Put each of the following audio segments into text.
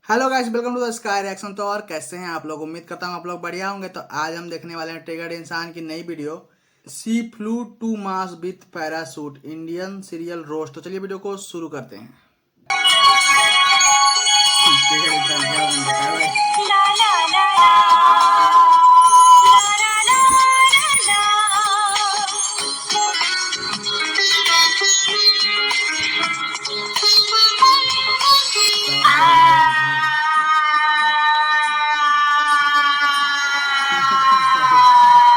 Hello guys, welcome to the sky reaction. तो और कैसे हैं आप लोग? उम्मीद करता हूँ आप लोग बढ़िया होंगे। तो आज हम देखने वाले हैं ट्रिगर्ड इंसान की नई वीडियो, सी फ्लू टू मास with parachute Indian serial roast. तो चलिए वीडियो को शुरू करते हैं। ट्रिगर्ड इंसान क्या बन रखा है भाई?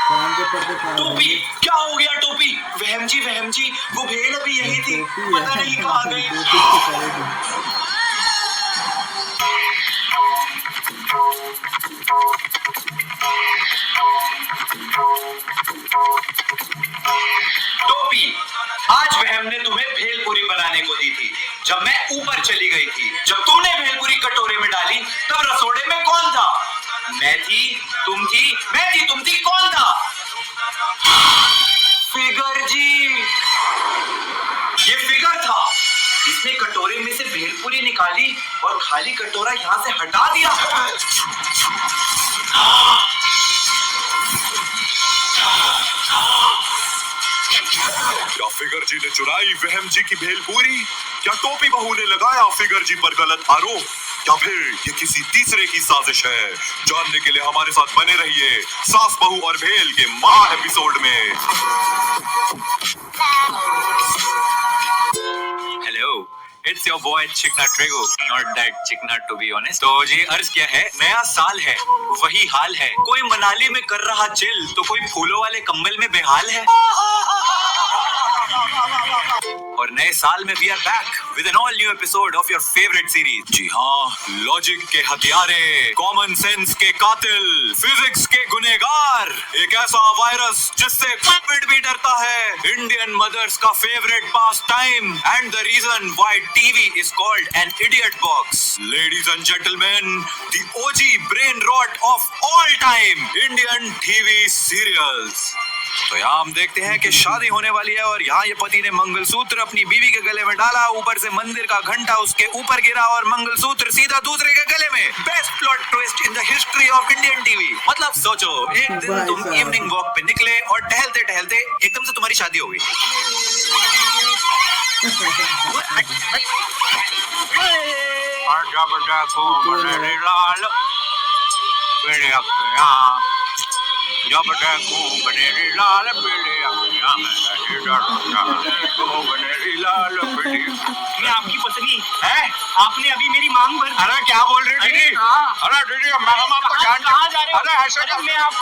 काम के पर्दे फाड़ टोपी देंगे। क्या हो गया? टोपी वहम जी वो भेड़ अभी यही थी, टोपी पता है, नहीं कहाँ गई। दो पीस की पड़ेगी। टोपी, आज वहम ने तुम्हें भेलपुरी बनाने को दी थी जब मैं ऊपर चली गई थी। जब तुमने भेलपुरी कटोरे में डाली तब रसोड़े में कौन था? मैं थी, तुम थी, मैं थी, तुम थी, कौन था? फिगर जी, ये फिगर था। इसने कटोरे में से भेलपुरी निकाली और खाली कटोरा यहाँ से हटा दिया। क्या फिगर जी ने चुराई वहम जी की भेलपूरी? क्या टोपी बहू ने लगाया फिगर जी पर गलत आरोप? या फिर ये किसी तीसरे की साजिश है? जानने के लिए हमारे साथ बने रहिए सास बहू और भेल के माह एपिसोड में। हेलो, इट्स योर बॉय चिकना ट्रेगो, नॉट दैट चिकना टू बी ऑनेस्ट। तो ये अर्ज क्या है, नया साल है, वही हाल है। कोई मनाली में कर रहा चिल तो कोई फूलों वाले कंबल में बेहाल है। और नए साल में we are back with an all new episode of your favourite series. जी हाँ, लॉजिक के हथियारे, कॉमन सेंस के कातिल, फिजिक्स के गुनेगार, एक ऐसा वायरस जिससे कोविड भी डरता है, इंडियन मदर्स का favourite pastime and the reason why TV is called an idiot box. Ladies and gentleman, the OG brain rot of all time, Indian TV serials. तो यहाँ हम देखते हैं कि शादी होने वाली है और यहाँ ये पति ने मंगलसूत्र अपनी बीवी के गले में डाला, ऊपर से मंदिर का घंटा उसके ऊपर गिरा और मंगलसूत्र सीधा दूसरे के गले में। Best plot twist in the history of Indian TV. मतलब सोचो, एक दिन तुम इवनिंग वॉक पे निकले और टहलते टहलते एकदम से तुम्हारी शादी हो गई। जब देखूं बनेरी लाल पीली अखियां बनेरी लाल पीली। मैं आपकी पत्नी है, आपने अभी मेरी मांग भर। अरे क्या बोल रही थी? अरे दीदी, हम आपको जानते। कहाँ जा रहे हो? अरे ऐसे अरे मैं आप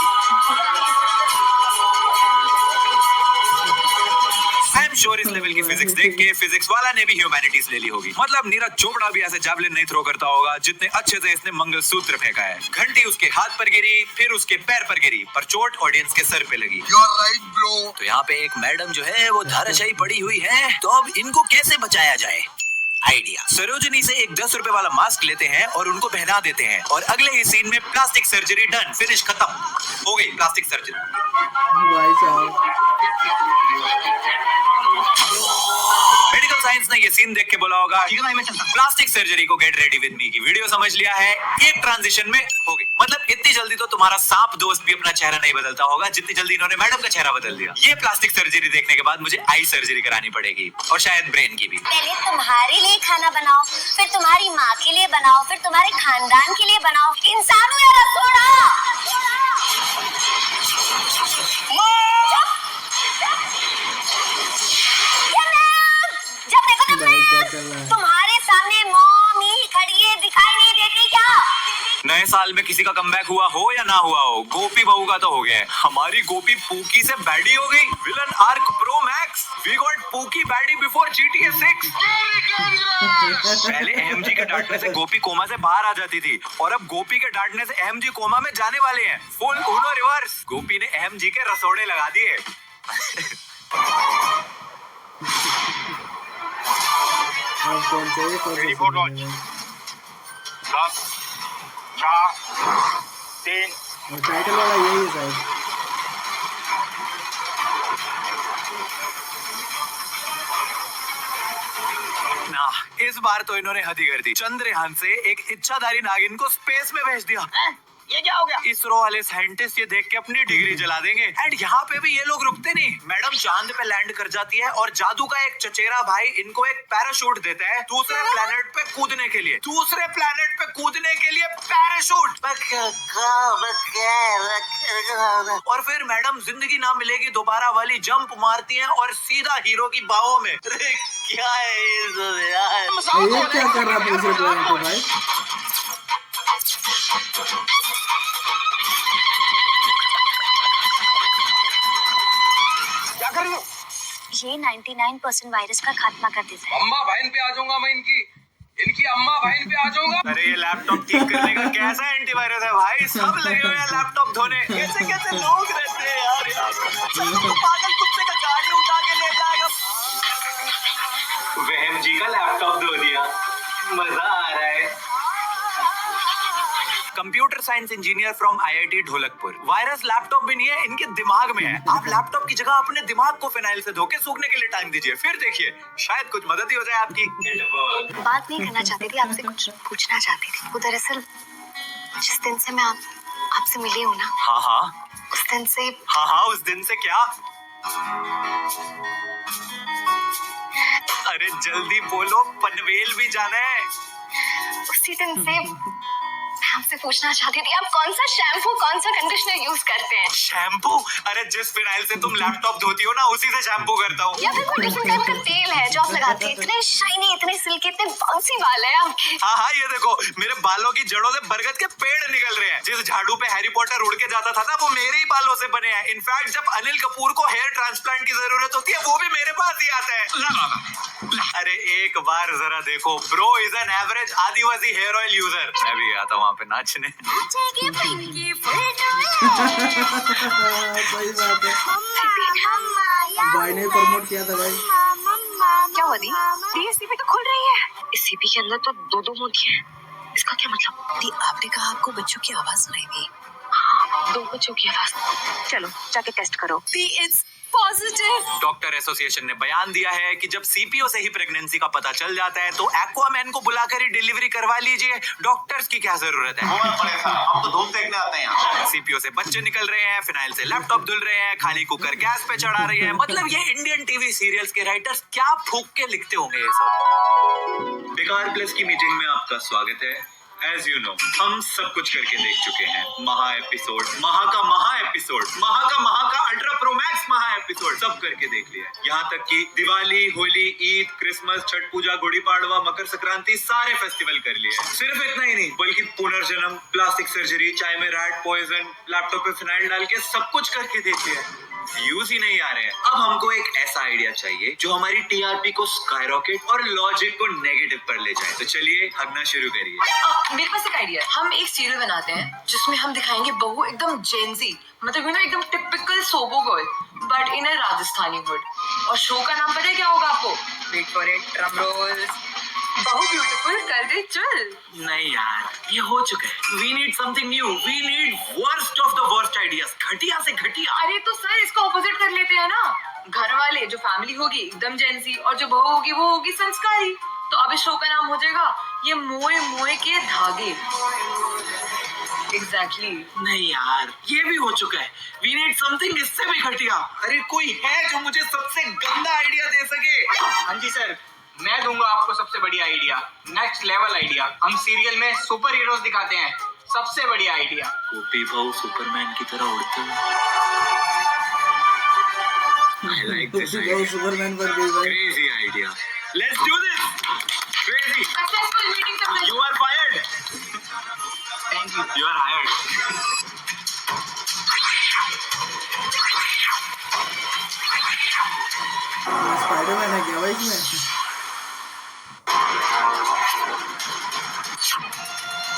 आई एम श्योर इस लेवल की फिजिक्स देख के फिजिक्स वाला ने भी ह्यूमैनिटीज ले ली होगी। मतलब नीरज चोपड़ा भी ऐसे जैवलिन नहीं थ्रो करता होगा जितने अच्छे से इसने मंगलसूत्र फेंका है। घंटी उसके हाथ पर गिरी, फिर उसके पैर पर गिरी, पर चोट ऑडियंस के सर पे लगी। You're right, bro. तो यहाँ पे एक मैडम जो है वो धाराशायी पड़ी हुई है, तो अब इनको कैसे बचाया जाए? आइडिया, सरोजनी से एक 10 रुपए वाला मास्क लेते हैं और उनको पहना देते हैं और अगले ही सीन में प्लास्टिक सर्जरी डन, फिनिश, खत्म हो गई प्लास्टिक सर्जरी। भाई साहब, मेडिकल साइंस ने ये सीन देख के बोला होगा प्लास्टिक सर्जरी को गेट रेडी विद मी की वीडियो समझ लिया है, एक ट्रांजिशन में हो गई। मतलब इतनी जल्दी तो तुम्हारा सांप दोस्त भी अपना चेहरा नहीं बदलता होगा जितनी जल्दी इन्होंने मैडम का चेहरा बदल दिया। ये प्लास्टिक सर्जरी देखने के बाद मुझे आई सर्जरी करानी पड़ेगी और शायद ब्रेन की भी। पहले तुम्हारे लिए खाना बनाओ, फिर तुम्हारी माँ के लिए बनाओ, फिर तुम्हारे खानदान के लिए बनाओ। इंसानों या रसोड़ा। जब देखो तब भाई क्या चल रहा है? तुम्हारे सामने मॉमी खड़ी है, दिखाई नहीं देती क्या? नए साल में किसी का कमबैक हुआ हो या ना हुआ हो, गोपी बहू का तो हो गया है। हमारी गोपी पूकी से बैडी हो गई। Villain arc pro max, we got pookie baddie before GTA 6। पहले एमजी के डांटने से गोपी कोमा से बाहर आ जाती थी और अब गोपी के डांटने से एमजी कोमा में जाने वाले हैं। फुल उनो रिवर्स। गोपी ने एमजी के रसोड़े लगा दिए। अब कौन से ये कौन से Ready for सीन launch. है? 10 4 3 और टाइटल वाला यही है शायद। ना, इस बार तो इन्होंने हद ही कर दी। चंद्रयान से एक इच्छाधारी नागिन को स्पेस में भेज दिया। ये क्या हो गया? इसरो वाले साइंटिस्ट ये देख के अपनी डिग्री जला देंगे। एंड यहाँ पे भी ये लोग रुकते नहीं। मैडम चांद पे लैंड कर जाती है और जादू का एक चचेरा भाई इनको एक पैराशूट देता है दूसरे प्लेनेट पे कूदने के लिए। दूसरे प्लेनेट पे कूदने के लिए पैराशूट। और फिर मैडम जिंदगी ना मिलेगी दोबारा वाली जंप मारती हैं और सीधा हीरो की बाहों में। अरे क्या है ये सब यार? ये क्या कर रहा है दूसरे प्लेनेट पे भाई? क्या कर रही हो? ये 99% वायरस का खात्मा कर देता है। अम्मा बहन पे आ जाऊंगा मैं, इनकी अम्मा बहन पे आ जाऊंगा। अरे ये लैपटॉप ठीक करने का कैसा एंटीवायरस है भाई? सब लगे हुए हैं लैपटॉप धोने। कैसे कैसे लोग रहते हैं यार यहाँ पे। तो पागल कुत्ते का गाड़ी उठा के ले जाएगा। वहम जी का लैपटॉप धो दिया, मजा आ रहा है। Computer science engineer from IIT Dholakpur. Virus laptop में नहीं है, इनके दिमाग में है। आप लैपटॉप की जगह अपने दिमाग को फिनाइल से धो के सूखने के लिए टाइम दीजिए, फिर देखिए शायद कुछ मदद ही हो जाए आपकी। बात नहीं करना चाहती थी, आपसे कुछ पूछना चाहती थी। वो दरअसल जिस दिन से मैं आपसे मिली हूँ ना, हाँ हाँ उस दिन से। हाँ हाँ उस दिन से क्या? अरे जल्दी बोलो, पनवेल भी जाना है। उसी दिन से मैं आपसे पूछना चाहती थी, आप कौन सा शैम्पू कौन सा कंडीशनर यूज करते हैं? शैम्पू? अरे जिस फिनाइल से तुम लैपटॉप धोती हो ना, उसी से शैम्पू करता हूँ। या फिर कोई डिफरेंट टाइप का तेल है जो आप लगाते हैं? इतने शाइनी, इतने सिल्की, इतने बाउंसी बाल है आपके। हाँ हाँ ये देखो, मेरे बालों की जड़ों से बरगद के पेड़ निकल रहे हैं। जिस झाड़ू पे हैरी पॉटर उड़ के जाता था ना, वो मेरे ही बालों से बने हैं। इनफैक्ट जब अनिल कपूर को हेयर ट्रांसप्लांट की जरूरत होती है, वो भी मेरे पास ही आता है। अरे एक बार जरा देखो, bro is an average Adivasi hair oil user. मैं भी गया था वहाँ पे नाचने। सही बात है, भाई ने प्रमोट किया था भाई। क्या हुआ दी? ये सीपी तो खुल रही है। इस सीपी के अंदर तो दो मोतियां हैं। इसका क्या मतलब? दी, आपने कहा आपको बच्चों की आवाज सुनाई दी। हाँ, 2 बच्चों की आवाज। चलो जाके टेस्ट करो। दी, इट्स पॉजिटिव। डॉक्टर एसोसिएशन ने बयान दिया है कि जब सीपीओ से ही प्रेगनेंसी का पता चल जाता है तो एक्वामैन को बुलाकर ही डिलीवरी करवा लीजिए। डॉक्टर्स की क्या जरूरत है? हम तो धूप देखने आते हैं यहाँ। सीपीओ से बच्चे निकल रहे हैं, फिनाइल से लैपटॉप धुल रहे हैं, खाली कुकर गैस पे चढ़ा रही है। मतलब ये इंडियन टीवी सीरियल्स के राइटर्स क्या फूंक के लिखते होंगे ये सब। बेकार प्लस की मीटिंग में आपका स्वागत है। एज यू नो, हम सब कुछ करके देख चुके हैं। महा एपिसोड, महा का अल्ट्रा प्रो मैक्स महा एपिसोड सब करके देख लिया। यहाँ तक कि दिवाली, होली, ईद, क्रिसमस, छठ पूजा, गुड़ी पाड़वा, मकर संक्रांति सारे फेस्टिवल कर लिए। सिर्फ इतना ही नहीं बल्कि पुनर्जन्म, प्लास्टिक सर्जरी, चाय में रैट पॉइजन, लैपटॉप पे फिनाइल डाल के सब कुछ करके देख लिया। व्यूज ही नहीं आ रहे हैं। अब हमको एक ऐसा आइडिया चाहिए जो हमारी टीआरपी को स्काईरॉकेट और लॉजिक को नेगेटिव पर ले जाए। तो चलिए हगना शुरू करिए। मेरे पास एक आइडिया है। हम एक सीरियल बनाते हैं जिसमें हम दिखाएंगे बहू एकदम जेंजी, मतलब एकदम typical SoBo girl but in a Rajasthani wood. और शो का नाम पता है क्या होगा आपको? Wait for it, drum roll. बहू ब्यूटीफुल कर दे चल। नहीं यार, ये हो चुका है। We need something new. We need worst of the worst ideas, घटिया से घटिया। अरे तो सर इसका ऑपोजिट कर लेते हैं ना। घर वाले, जो फैमिली होगी एकदम जेंजी और जो बहू होगी वो होगी संस्कारी। तो अब इस शो का नाम हो जाएगा ये मोए मोए के धागे। एग्जैक्टली। नहीं यार, ये भी हो चुका है। वी नीड समथिंग इससे भी घटिया। अरे कोई है जो मुझे सबसे गंदा आइडिया दे सके? हाँ जी सर, मैं दूंगा आपको सबसे बढ़िया आइडिया, नेक्स्ट लेवल आइडिया। हम सीरियल में सुपर हीरोज दिखाते हैं, सबसे बढ़िया आइडिया। गोपी बहू सुपरमैन की तरह उड़ते हुए। I like this idea. Superman पर गई भाई। Crazy idea. Let's do this. Crazy. Successful meeting success. You are fired. Thank you. You are hired. Spiderman है क्या भाई इसमें?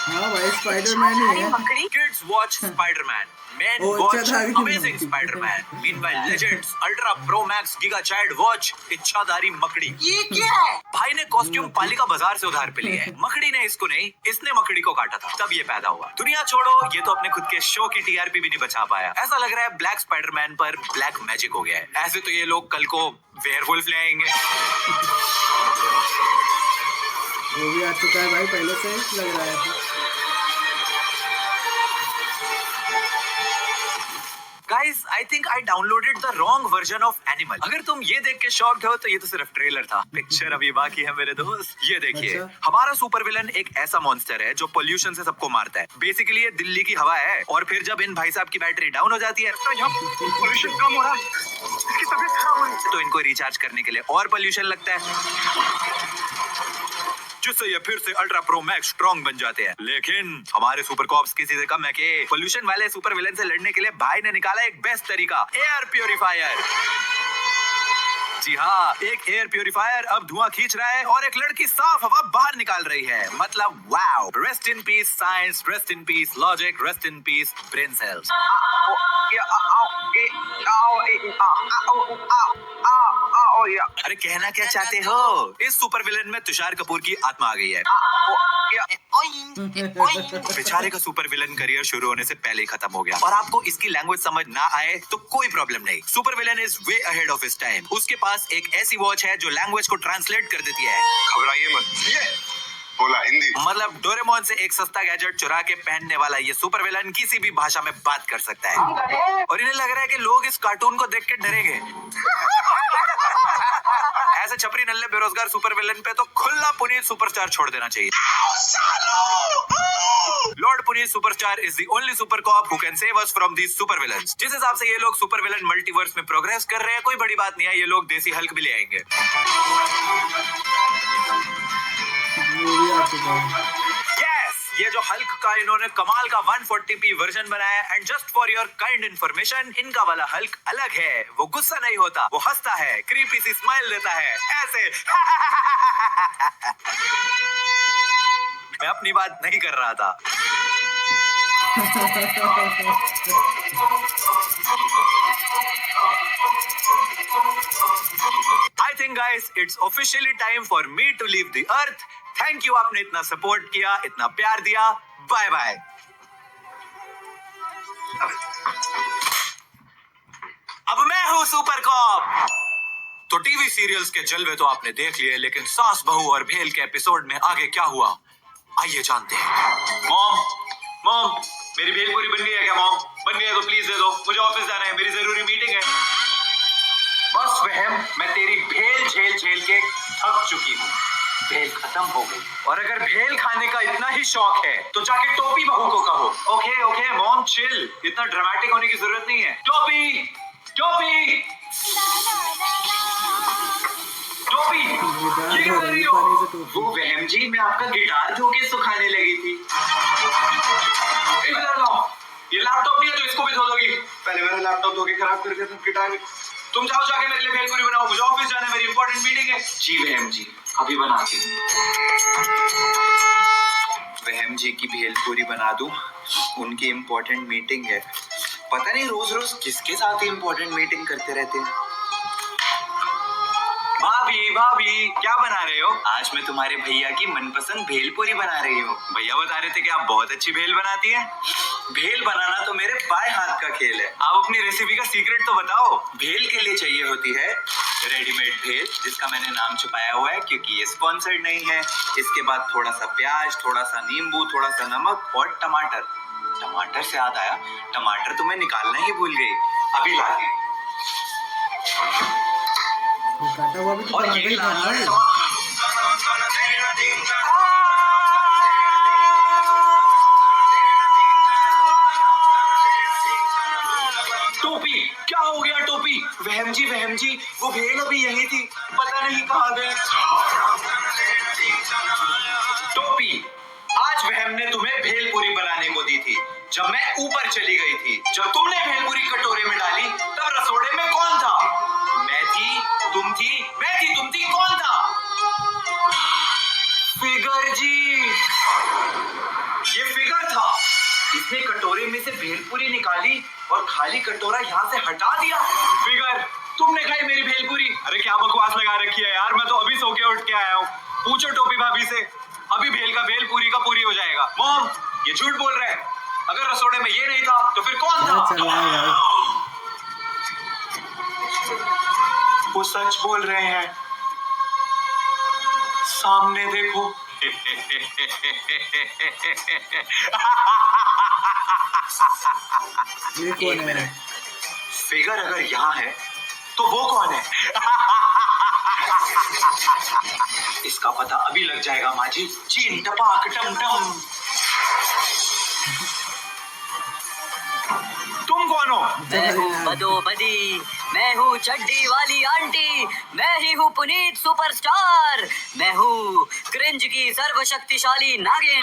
हाँ भाई स्पाइडरमैन ही है। मकड़ी Kids watch Spider-Man. Men Oh, watch अच्छा था कि Amazing Spider-Man. Meanwhile, Legends Ultra Pro Max Giga Child watch इच्छाधारी मकड़ी। ये क्या है? भाई ने कॉस्ट्यूम पालिका बाजार से उधार पे लिया है। मकड़ी ने इसको नहीं, इसने मकड़ी को काटा था, तब ये पैदा हुआ। दुनिया छोड़ो, ये तो अपने खुद के शो की टीआरपी भी नहीं बचा पाया। ऐसा लग रहा है ब्लैक स्पाइडरमैन पर ब्लैक मैजिक हो गया है। ऐसे तो ये लोग कल को वेयरवुल्फ ले आएंगे। वो भी आ चुका है भाई, पहले से ही लग रहा है। Guys, I think I downloaded the wrong version of Animal. अगर तुम ये देख के शॉक्ड हो तो ये तो सिर्फ ट्रेलर था। पिक्चर अभी बाकी है मेरे दोस्त। ये देखिए, अच्छा? हमारा सुपर विलन एक ऐसा मॉन्स्टर है जो पोल्यूशन से सबको मारता है। बेसिकली ये दिल्ली की हवा है, और फिर जब इन भाई साहब की बैटरी डाउन हो जाती है तो यहाँ पोल्यूशन कम हो रहा है, इसकी तबीयत खराब हो रही है, तो इनको रिचार्ज करने के लिए और पोल्यूशन लगता है, जिससे ये फिर से अल्ट्रा प्रो मैक्स स्ट्रॉन्ग बन जाते हैं। लेकिन हमारे सुपर कॉप्स किसी से कम है कि पोल्यूशन वाले सुपर विलन से लड़ने के लिए भाई ने निकाला एक बेस्ट तरीका, एयर प्योरीफायर। जी हाँ, एक एयर प्योरीफायर अब धुआं खींच रहा है और एक लड़की साफ हवा बाहर निकाल रही है। मतलब wow, rest in peace science, rest in peace logic, rest in peace brain cells. अरे कहना क्या चाहते हो? इस सुपर विलन में तुषार कपूर की आत्मा आ गई है। बेचारे का सुपर विलन करियर शुरू होने से पहले ही खत्म हो गया, और आपको इसकी लैंग्वेज समझ ना आए तो कोई प्रॉब्लम नहीं। Super villain is way ahead of his time. उसके पास एक ऐसी वॉच है जो लैंग्वेज को ट्रांसलेट कर देती है। घबराइए मत, ये बोला हिंदी। मतलब डोरेमोन से एक सस्ता गैजेट चुरा के पहनने वाला ये सुपर विलन किसी भी भाषा में बात कर सकता है, और इन्हें लग रहा है कि लोग इस कार्टून को देख के डरेंगे। ऐसे छपरी नल्ले बेरोजगार सुपर विलन पे तो खुला पुनीत सुपरस्टार छोड़ देना चाहिए। Lord Puneet superstar is the only super cop who can save us from these super villains. जिस हिसाब से ये लोग सुपर विलन मल्टीवर्स में प्रोग्रेस कर रहे हैं, कोई बड़ी बात नहीं है, ये लोग देसी हल्क भी ले आएंगे। वो भी आ चुका है। Yes, ये जो हल्क का इन्होंने कमाल का 140p वर्जन बनाया है, and just for your kind information, इनका वाला हल्क अलग है। वो गुस्सा नहीं होता, वो हंसता है, क्रीपी सी स्माइल देता है, ऐसे। मैं अपनी बात नहीं कर रहा था। I think guys, it's officially time for me to leave the earth. Thank you, आपने इतना सपोर्ट किया, इतना प्यार दिया। Bye bye. अब मैं हूँ सुपर कॉप। तो टीवी सीरियल्स के जलवे तो आपने देख लिए, लेकिन सास बहू और भेल के एपिसोड में आगे क्या हुआ, आइए जानते हैं। मॉम, मेरी भेल पूरी बन गई है क्या? मॉम, बन गई है तो प्लीज दे दो, मुझे ऑफिस जाना है, मेरी जरूरी मीटिंग है। बस वहम, मैं तेरी भेल झेल के थक चुकी हूँ। भेल खत्म हो गई, और अगर भेल खाने का इतना ही शौक है तो जाके टोपी बहू को कहो। ओके मॉम, चिल, इतना ड्रामेटिक होने की जरूरत नहीं है। टोपी, ये क्या कर रही हो? वो वहम जी, मैं आपका गिटार धो के सुखाने लगी थी। इधर लाओ, ये लैपटॉप नहीं है तो इसको भी धो दोगी? पहले मैंने लैपटॉप धो के खराब कर दिया था, गिटार भी। तुम जाओ, जाके मेरे लिए भेलपूरी बनाओ, मुझे ऑफिस जाना है, मेरी इंपॉर्टेंट मीटिंग है। जी वहम जी, अभी बनाती हूँ। वहम जी की भेलपूरी बना दूं, उनकी इंपॉर्टेंट मीटिंग है। पता नहीं रोज रोज किसके साथ इंपॉर्टेंट मीटिंग करते रहते हैं। भाभी क्या बना रहे हो? आज मैं तुम्हारे भैया की मनपसंद भेलपूरी बना रही हूँ। भैया बता रहे थे कि आप बहुत अच्छी भेल बनाती हैं। भेल बनाना तो मेरे बाएं हाथ का खेल है। आप अपनी रेसिपी का सीक्रेट तो बताओ। भेल के लिए चाहिए होती है रेडीमेड भेल, जिसका मैंने नाम छुपाया हुआ है क्योंकि ये स्पॉन्सर्ड नहीं है। इसके बाद थोड़ा सा प्याज, थोड़ा सा नींबू, थोड़ा सा नमक और टमाटर। टमाटर से याद आया, टमाटर तो मैं निकालना ही भूल गई, अभी लाती हूँ। काटा हुआ भी तो और टमाटर ये ही खाना है। टोपी, क्या हो गया टोपी? वहम जी, वो भेल अभी यही थी, पता नहीं कहाँ गई। टोपी, आज वहम ने तुम्हें भेलपूरी बनाने को दी थी जब मैं ऊपर चली गई थी। जब तुमने भेलपूरी कटोरे में डाली तब रसोड़े में कौन था? मैं थी, तुम थी, कौन था? फिगर जी, ये इसने कटोरे में से भेलपुरी निकाली और खाली कटोरा यहाँ से हटा दिया। फिगर, तुमने खाई मेरी भेलपुरी? अरे क्या बकवास लगा रखी है यार, मैं तो अभी सो के उठ के आया हूँ। पूछो टोपी भाभी से, अभी भेल का भेल पूरी का पूरी हो जाएगा। मॉम, ये झूठ बोल रहे हैं। अगर रसोड़े में ये नहीं था तो फिर कौन क्या था? चल रहा है भाई? वो सच बोल रहे हैं, सामने देखो। ये कौन एक है? मिनट, फिगर अगर यहाँ है तो वो कौन है? इसका पता अभी लग जाएगा माँ जी। चीन टपाक टम टम। तुम कौन हो? मैं हूँ बदोबदी, मैं हूँ चड्डी वाली आंटी, मैं ही हूँ पुनीत सुपरस्टार, मैं हूँ क्रिंज की सर्वशक्तिशाली नागिन।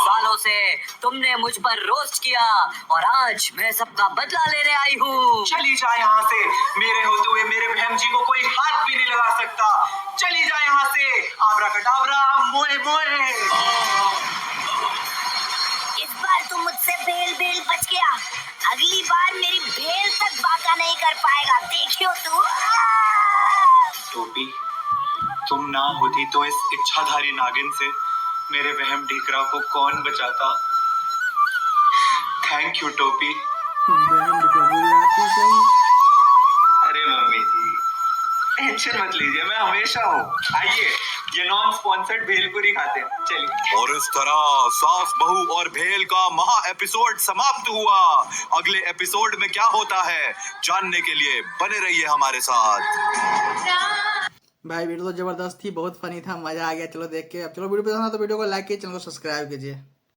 सालों से तुमने मुझ पर रोस्ट किया और आज मैं सबका बदला लेने आई हूँ। चली जा यहाँ से, मेरे होते हुए मेरे बहन जी को कोई हाथ भी नहीं लगा सकता। चली जा यहाँ से, आबरा कटाबरा, मोए मोए। इस बार तुम मुझसे भेल भेल बच गया, अगली बार मेरी भेल तक बाका नहीं कर पाएगा, देखियो तू। टोपी, तुम ना होती तो इस इच्छाधारी नागिन से मेरे वहम ढीकरा को कौन बचाता। थैंक यू टोपी। बहन कबूल आती सही। अरे मम्मी जी, टेंशन मत लीजिए, मैं हमेशा हूँ। आइए, ये नॉन स्पॉन्सर्ड भेलपुरी खाते हैं, चलिए। और इस तरह सास बहू और भेल का महा एपिसोड समाप्त हुआ। अगले एपिसोड में क्या होता है जानने के लिए बने रहिए हमारे साथ। भाई वीडियो तो जबरदस्त थी, बहुत फनी था, मजा आ गया। चलो देख के, अब चलो वीडियो पसंद आया तो वीडियो को लाइक कीजिए, चैनल को सब्सक्राइब कीजिए।